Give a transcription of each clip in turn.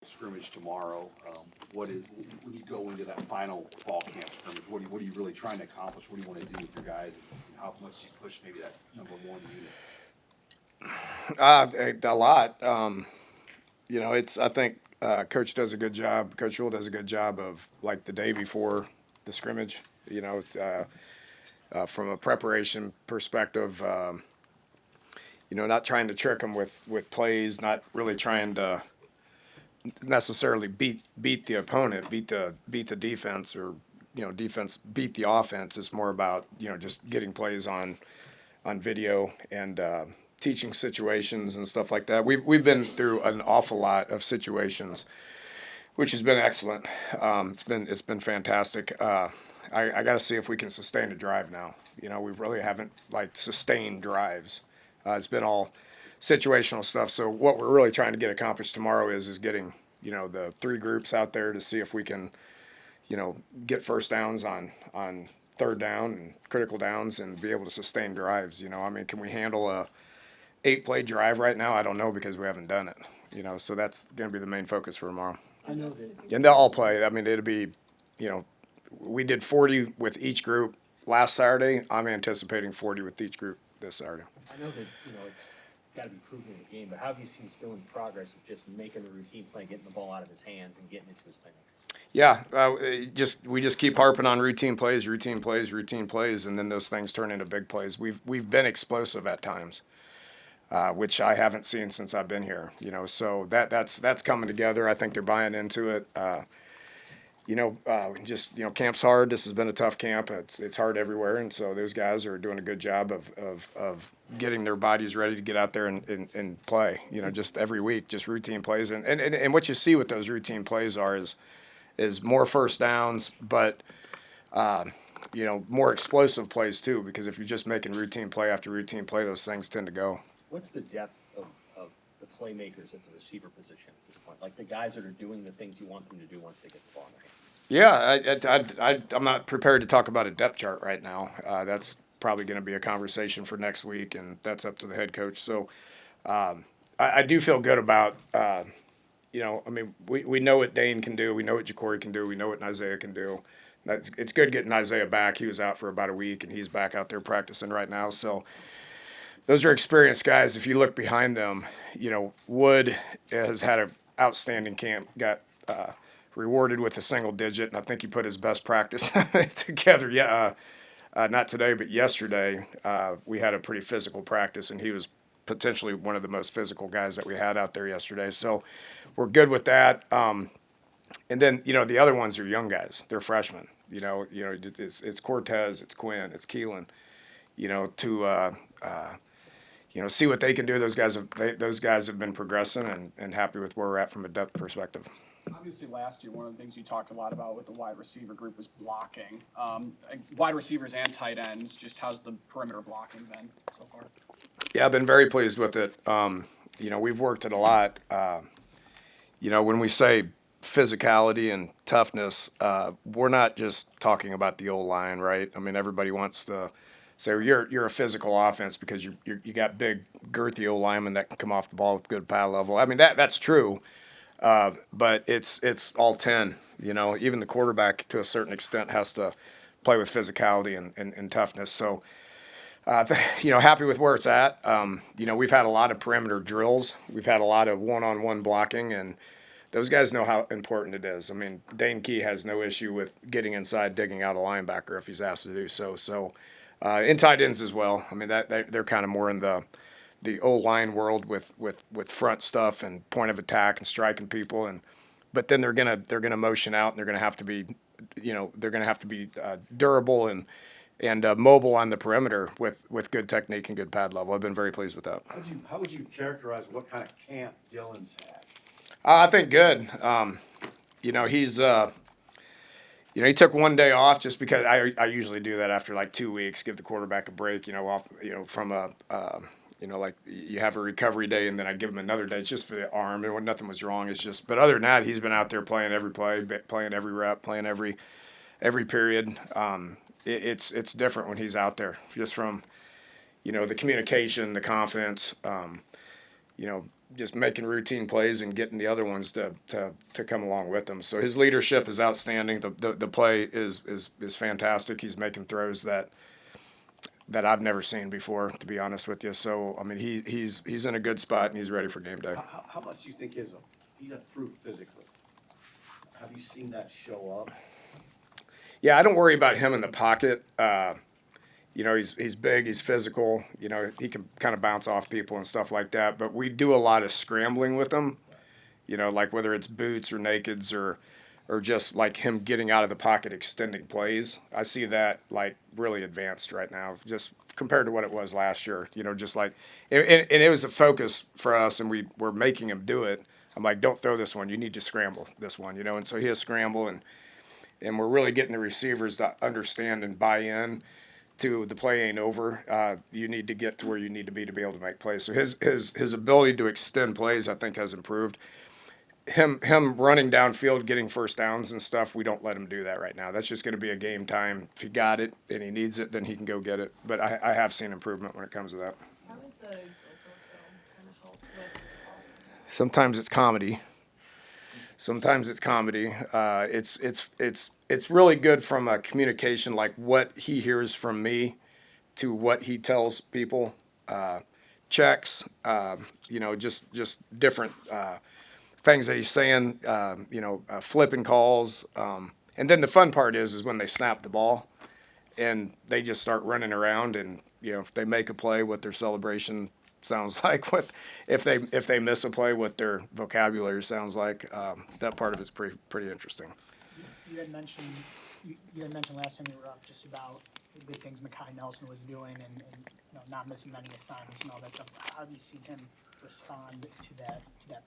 Scrimmage tomorrow. When you go into that final fall camp scrimmage, what are you really trying to accomplish? What do you want to do with your guys, and how much you push maybe that number one unit? A lot. I think Coach does a good job. Coach Rule does a good job of like the day before the scrimmage. From a preparation perspective, not trying to trick them with plays, not really trying to necessarily beat the opponent, beat the defense, or defense beat the offense. It's more about just getting plays on video and teaching situations and stuff like that. We've been through an awful lot of situations, which has been excellent. It's been fantastic. I got to see if we can sustain a drive now. We really haven't sustained drives. It's been all situational stuff. So what we're really trying to get accomplished tomorrow is getting the three groups out there to see if we can get first downs on third down and critical downs and be able to sustain drives. Can we handle a 8-play drive right now? I don't know, because we haven't done it. So that's going to be the main focus for tomorrow. I know that. And they'll all play. It'll be, we did 40 with each group last Saturday. I'm anticipating 40 with each group this Saturday. I know that it's got to be proven in the game, but how have you seen still in progress of just making the routine play, getting the ball out of his hands, and getting it to his playmaker? Yeah, we just keep harping on routine plays, and then those things turn into big plays. We've been explosive at times, which I haven't seen since I've been here. So that's coming together. I think they're buying into it. Camp's hard. This has been a tough camp. It's hard everywhere, and so those guys are doing a good job of getting their bodies ready to get out there and play. Just every week, just routine plays, and what you see with those routine plays is more first downs, but more explosive plays too. Because if you're just making routine play after routine play, those things tend to go. What's the depth of the playmakers at the receiver position at this point? Like the guys that are doing the things you want them to do once they get the ball in their hand. Yeah, I'm not prepared to talk about a depth chart right now. That's probably going to be a conversation for next week, and that's up to the head coach. So I do feel good about, we know what Dane can do. We know what Ja'Cory can do. We know what Isaiah can do. It's good getting Isaiah back. He was out for about a week, and he's back out there practicing right now. So those are experienced guys. If you look behind them, Wood has had an outstanding camp, got rewarded with a single digit, and I think he put his best practice together. Yeah, not today, but yesterday we had a pretty physical practice, and he was potentially one of the most physical guys that we had out there yesterday. So we're good with that. And then the other ones are young guys. They're freshmen. It's Cortez, it's Quinn, it's Keelan. See what they can do. Those guys have been progressing and happy with where we're at from a depth perspective. Obviously, last year, one of the things you talked a lot about with the wide receiver group was blocking. Wide receivers and tight ends, just how's the perimeter blocking been so far? Yeah, I've been very pleased with it. We've worked it a lot. When we say physicality and toughness, we're not just talking about the O-line, right? Everybody wants to say you're a physical offense because you got big, girthy O-linemen that can come off the ball with good pad level. That's true. But it's all 10, even the quarterback to a certain extent has to play with physicality and toughness. So, happy with where it's at. We've had a lot of perimeter drills. We've had a lot of one-on-one blocking, and those guys know how important it is. Dane Key has no issue with getting inside, digging out a linebacker if he's asked to do so. So, in tight ends as well. They're kind of more in the O-line world with front stuff and point of attack and striking people, but then they're gonna motion out, and they're gonna have to be durable and mobile on the perimeter with good technique and good pad level. I've been very pleased with that. How would you characterize what kind of camp Dylan's had? I think good. He's he took one day off just because I usually do that after 2 weeks, give the quarterback a break. From a you have a recovery day, and then I give him another day. It's just for the arm, and nothing was wrong. It's just, but other than that, he's been out there playing every play, playing every rep, playing every period. It's different when he's out there, just from the communication, the confidence. just making routine plays and getting the other ones to come along with him. So his leadership is outstanding. The play is fantastic. He's making throws that I've never seen before, to be honest with you. So I mean, he's in a good spot and he's ready for game day. How much do you think he's improved physically? Have you seen that show up? Yeah, I don't worry about him in the pocket. You know, he's big, he's physical. You know, he can kind of bounce off people and stuff like that. But we do a lot of scrambling with him. You know, like whether it's boots or nakeds or just like him getting out of the pocket, extending plays. I see that like really advanced right now, just compared to what it was last year. You know, just like, and it was a focus for us, and we were making him do it. I'm like, don't throw this one. You need to scramble this one. You know, and so he has scramble, and we're really getting the receivers to understand and buy in to the play ain't over. You need to get to where you need to be able to make plays. So his ability to extend plays, I think, has improved. Him running downfield, getting first downs and stuff, we don't let him do that right now. That's just going to be a game time. If he got it and he needs it, then he can go get it. But I have seen improvement when it comes to that. How is the GoPro film kind of helped with Sometimes it's comedy. It's really good from a communication, like what he hears from me to what he tells people. Checks, you know, just different things that he's saying. You know, flipping calls, and then the fun part is when they snap the ball, and they just start running around, and you know, if they make a play, what their celebration sounds like. What if they miss a play, what their vocabulary sounds like. That part of it's pretty interesting. You had mentioned last time you were up just about the good things Mekhi Nelson was doing and you know, not missing many assignments and all that stuff. How have you seen him respond to that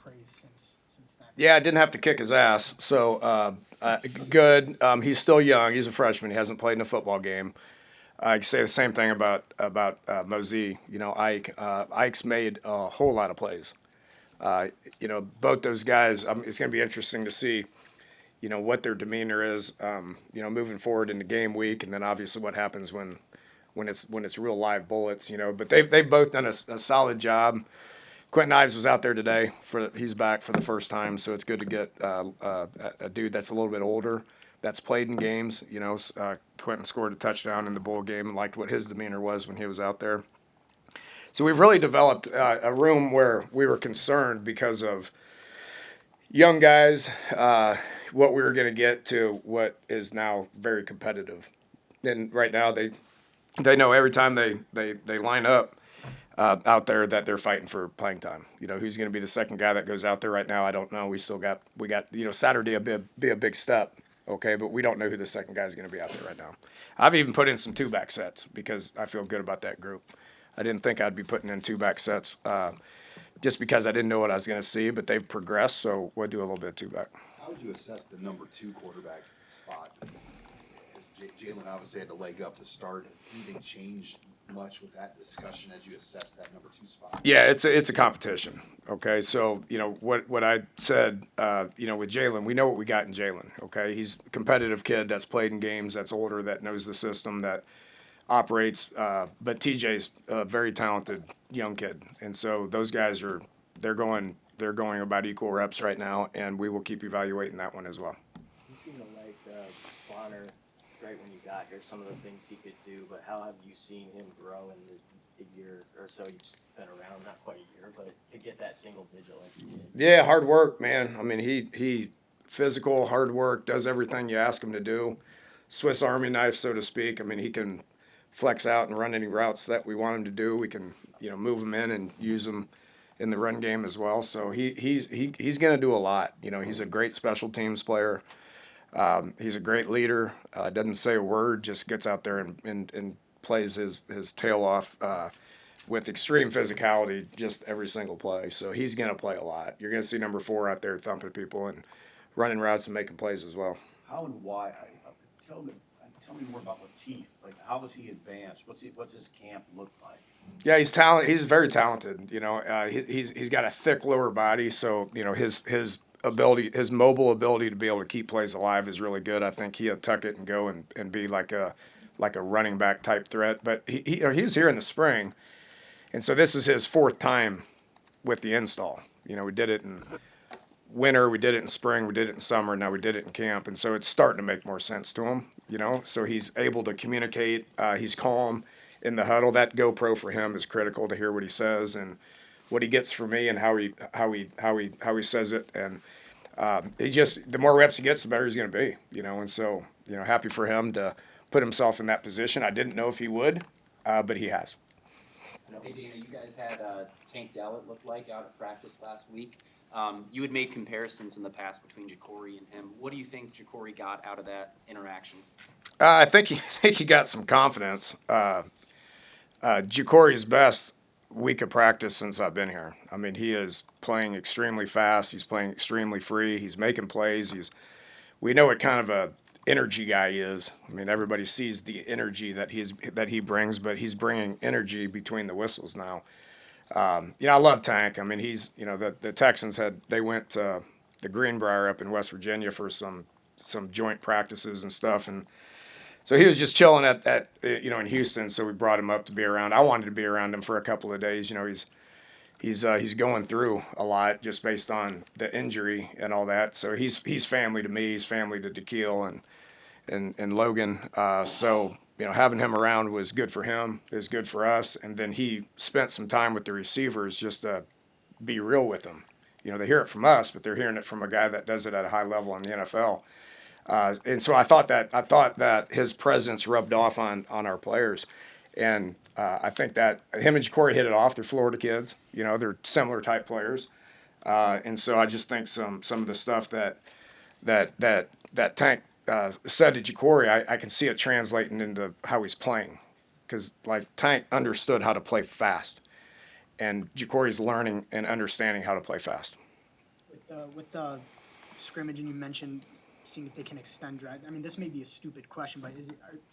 praise since then? Yeah, I didn't have to kick his ass, so good. He's still young. He's a freshman. He hasn't played in a football game. I can say the same thing about Mosey. You know, Ike. Ike's made a whole lot of plays. You know, both those guys. It's going to be interesting to see, you know, what their demeanor is. You know, moving forward into game week, and then obviously what happens when it's real live bullets. You know, but they've both done a solid job. Quentin Ives was out there today. He's back for the first time, so it's good to get a dude that's a little bit older, that's played in games. You know, Quentin scored a touchdown in the bowl game and liked what his demeanor was when he was out there. So we've really developed a room where we were concerned because of young guys, what we were going to get to what is now very competitive. And right now they know every time they line up out there that they're fighting for playing time. You know, who's going to be the second guy that goes out there right now? I don't know. We got you know, Saturday will be a big step. Okay, but we don't know who the second guy is going to be out there right now. I've even put in some two-back sets because I feel good about that group. I didn't think I'd be putting in two-back sets just because I didn't know what I was going to see, but they've progressed, so we'll do a little bit of two-back. How would you assess the number 2 quarterback spot? Has Jalen obviously had the leg up to start. Has anything changed much with that discussion as you assess that number 2 spot? Yeah, it's a competition. Okay, so you know what I said. You know, with Jalen, we know what we got in Jalen. Okay, he's a competitive kid that's played in games, that's older, that knows the system, that operates. But TJ's a very talented young kid, and so those guys they're going about equal reps right now, and we will keep evaluating that one as well. You seem to like Bonner right when you got here, some of the things he could do, but how have you seen him grow in the year or so you've been around? Not quite a year, but to get that single digit like he did. Yeah, hard work, man. I mean, he physical, hard work, does everything you ask him to do. Swiss Army knife, so to speak. I mean, he can flex out and run any routes that we want him to do. We can, you know, move him in and use him in the run game as well. So he's going to do a lot. You know, he's a great special teams player. He's a great leader. Doesn't say a word, just gets out there and plays his tail off with extreme physicality just every single play. So he's going to play a lot. You're going to see number 4 out there thumping people and running routes and making plays as well. How and why? Tell me more about Latif. Like, how was he advanced? What's his camp look like? Yeah, he's talented. He's very talented. You know, he's got a thick lower body, so you know his ability, his mobile ability to be able to keep plays alive is really good. I think he'll tuck it and go and be like a running back type threat. But he was here in the spring, and so this is his 4th time with the install. You know, we did it in winter, we did it in spring, we did it in summer, now we did it in camp. And so it's starting to make more sense to him, you know, so he's able to communicate. He's calm in the huddle. That GoPro for him is critical to hear what he says and what he gets from me and how he says it. And the more reps he gets, the better he's going to be, you know. And so, you know, happy for him to put himself in that position. I didn't know if he would, but he has. Hey Dana, you guys had Tank Dell, it looked like, out at practice last week. You had made comparisons in the past between Ja'Cory and him. What do you think Ja'Cory got out of that interaction? I think he got some confidence. Ja'Cory's best week of practice since I've been here. I mean, he is playing extremely fast. He's playing extremely free. He's making plays. We know what kind of a energy guy he is. I mean, everybody sees the energy that he brings, but he's bringing energy between the whistles now. You know, I love Tank. I mean, the Texans they went to the Greenbrier up in West Virginia for some joint practices and stuff, and so he was just chilling at in Houston. So we brought him up to be around. I wanted to be around him for a couple of days. You know, he's going through a lot just based on the injury and all that. So he's family to me. He's family to DeKeel and Logan. So, you know, having him around was good for him. It was good for us. And then he spent some time with the receivers just to be real with them. You know, they hear it from us, but they're hearing it from a guy that does it at a high level in the NFL. And so I thought that his presence rubbed off on our players. And I think that him and Ja'Cory hit it off. They're Florida kids. You know, they're similar type players. And so I just think some of the stuff that Tank said to Ja'Cory, I can see it translating into how he's playing. Because, like, Tank understood how to play fast. And Ja'Cory's learning and understanding how to play fast. With the scrimmage, and you mentioned seeing if they can extend drive. I mean, this may be a stupid question, but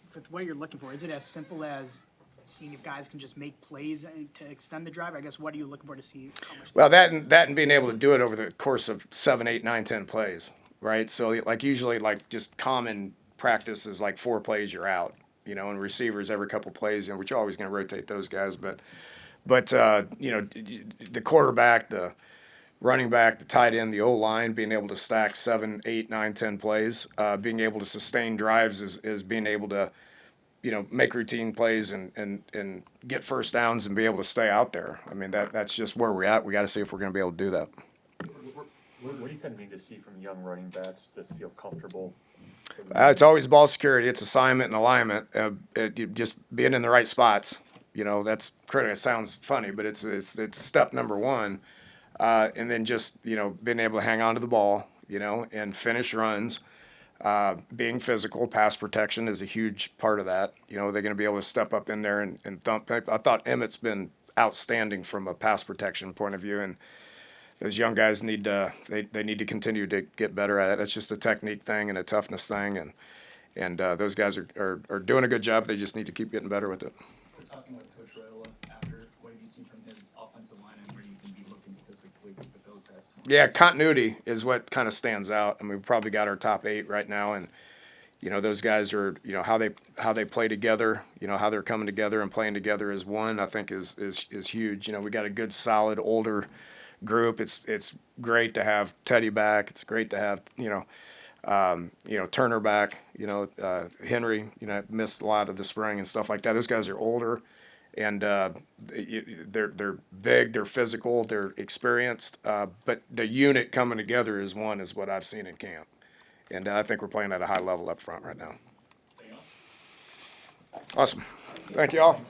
for what you're looking for, is it as simple as seeing if guys can just make plays to extend the drive? I guess, what are you looking for to see how much? Well, that and being able to do it over the course of 7, 8, 9, 10 plays, right? So, like, usually, like, just common practice is like 4 plays, you're out, you know, and receivers every couple plays, which you're always going to rotate those guys. But you know, the quarterback, the running back, the tight end, the O-line, being able to stack 7, 8, 9, 10 plays, being able to sustain drives is being able to, you know, make routine plays and get first downs and be able to stay out there. I mean, that's just where we're at. We got to see if we're going to be able to do that. What do you kind of need to see from young running backs to feel comfortable? It's always ball security. It's assignment and alignment. Just being in the right spots. You know, that's critical. It sounds funny, but it's step number one. And then just, you know, being able to hang on to the ball, you know, and finish runs. Being physical, pass protection is a huge part of that. You know, they're going to be able to step up in there and thump. I thought Emmett's been outstanding from a pass protection point of view, and those young guys need to continue to get better at it. That's just a technique thing and a toughness thing, and those guys are doing a good job. They just need to keep getting better with it. We're talking with Coach Rayola after what have you seen from his offensive line and where you can be looking statistically with those guys? Yeah, continuity is what kind of stands out. I mean, we've probably got our top 8 right now, and you know, those guys are, you know, how they play together, you know, how they're coming together and playing together as one, I think is huge. You know, we got a good, solid, older group. It's great to have Teddy back. It's great to have, you know, Turner back. You know, Henry, you know, missed a lot of the spring and stuff like that. Those guys are older, and they're big, they're physical, they're experienced. But the unit coming together as one is what I've seen in camp, and I think we're playing at a high level up front right now. Awesome. Thank you all.